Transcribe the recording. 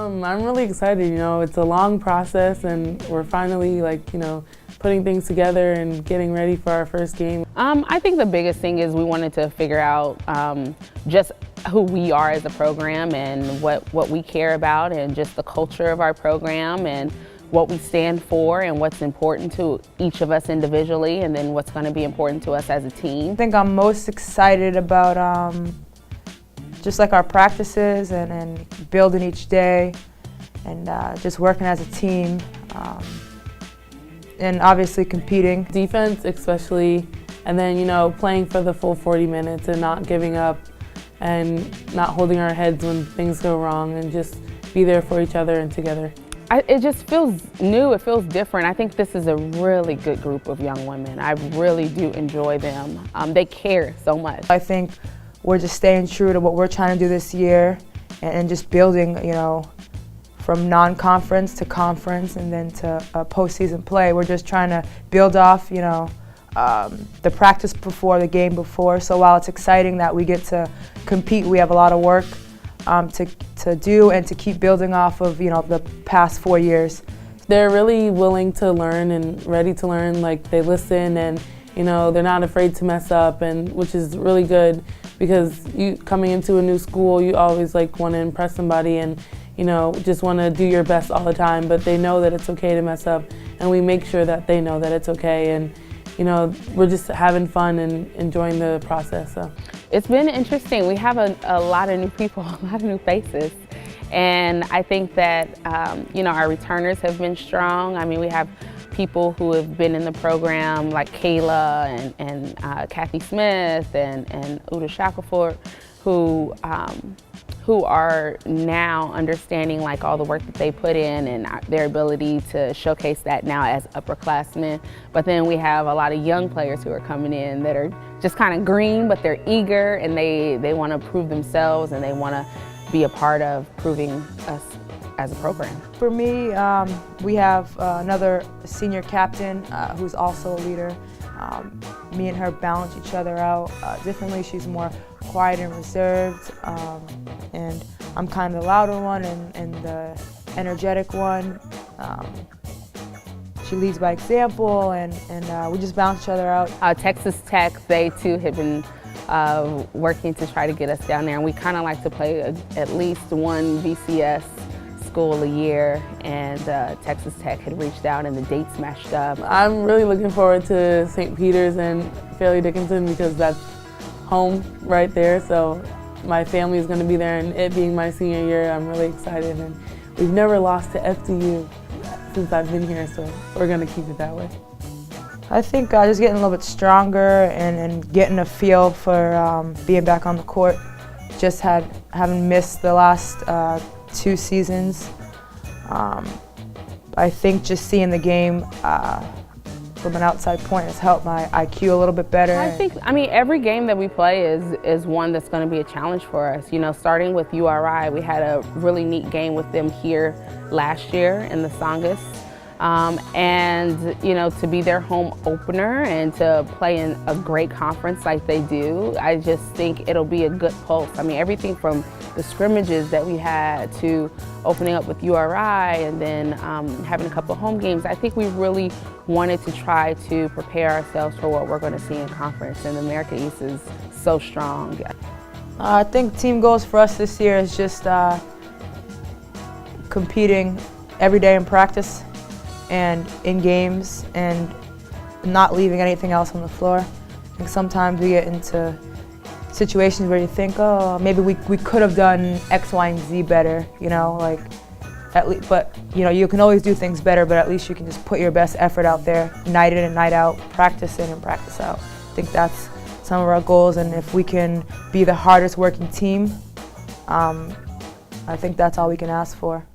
I'm really excited. It's a long process, and we're finally putting things together and getting ready for our first game. I think the biggest thing is we wanted to figure out just who we are as a program and what we care about, and just the culture of our program and what we stand for and what's important to each of us individually, and then what's going to be important to us as a team. I think I'm most excited about just like our practices and building each day, and just working as a team, and obviously competing. Defense especially, and then playing for the full 40 minutes and not giving up and not holding our heads when things go wrong, and just be there for each other and together. It just feels new, it feels different. I think this is a really good group of young women. I really do enjoy them. They care so much. I think we're just staying true to what we're trying to do this year, and just building, from non-conference to conference and then to postseason play. We're just trying to build off, the practice before, the game before. So while it's exciting that we get to compete, we have a lot of work to do and to keep building off of the past 4 years. They're really willing to learn and ready to learn. They listen, and they're not afraid to mess up, and which is really good, because you coming into a new school, you always want to impress somebody and just want to do your best all the time. But they know that it's okay to mess up, and we make sure that they know that it's okay, and we're just having fun and enjoying the process. So it's been interesting. We have a lot of new people, a lot of new faces. And I think that, our returners have been strong. I mean, we have people who have been in the program like Kayla and Kathy Smith and Uda Shackelford, who are now understanding all the work that they put in and their ability to showcase that now as upperclassmen. But then we have a lot of young players who are coming in that are just kind of green, but they're eager, and they want to prove themselves, and they want to be a part of proving us as a program. For me, we have another senior captain who's also a leader. Me and her balance each other out differently. She's more quiet and reserved, and I'm kind of the louder one and the energetic one. She leads by example, and we just balance each other out. Texas Tech, they too have been working to try to get us down there, and we kind of like to play at least one VCS school a year, and Texas Tech had reached out and the dates matched up. I'm really looking forward to St. Peter's and Fairleigh Dickinson, because that's home right there. So my family is going to be there, and it being my senior year, I'm really excited. And we've never lost to FDU since I've been here, so we're going to keep it that way. I think just getting a little bit stronger and getting a feel for being back on the court. Just having missed the last 2 seasons. I think just seeing the game from an outside point has helped my IQ a little bit better. I mean, every game that we play is one that's going to be a challenge for us. Starting with URI, we had a really neat game with them here last year in the Songus. And to be their home opener and to play in a great conference like they do, I just think it'll be a good pulse. I mean, everything from the scrimmages that we had to opening up with URI, and then having a couple of home games. I think we really wanted to try to prepare ourselves for what we're going to see in conference, and the America East is so strong. I think team goals for us this year is just competing every day in practice and in games, and not leaving anything else on the floor. I think sometimes we get into situations where you think, oh, maybe we could have done X, Y, and Z better, at least. But you can always do things better, but at least you can just put your best effort out there, night in and night out, practice in and practice out. I think that's some of our goals, and if we can be the hardest working team, I think that's all we can ask for.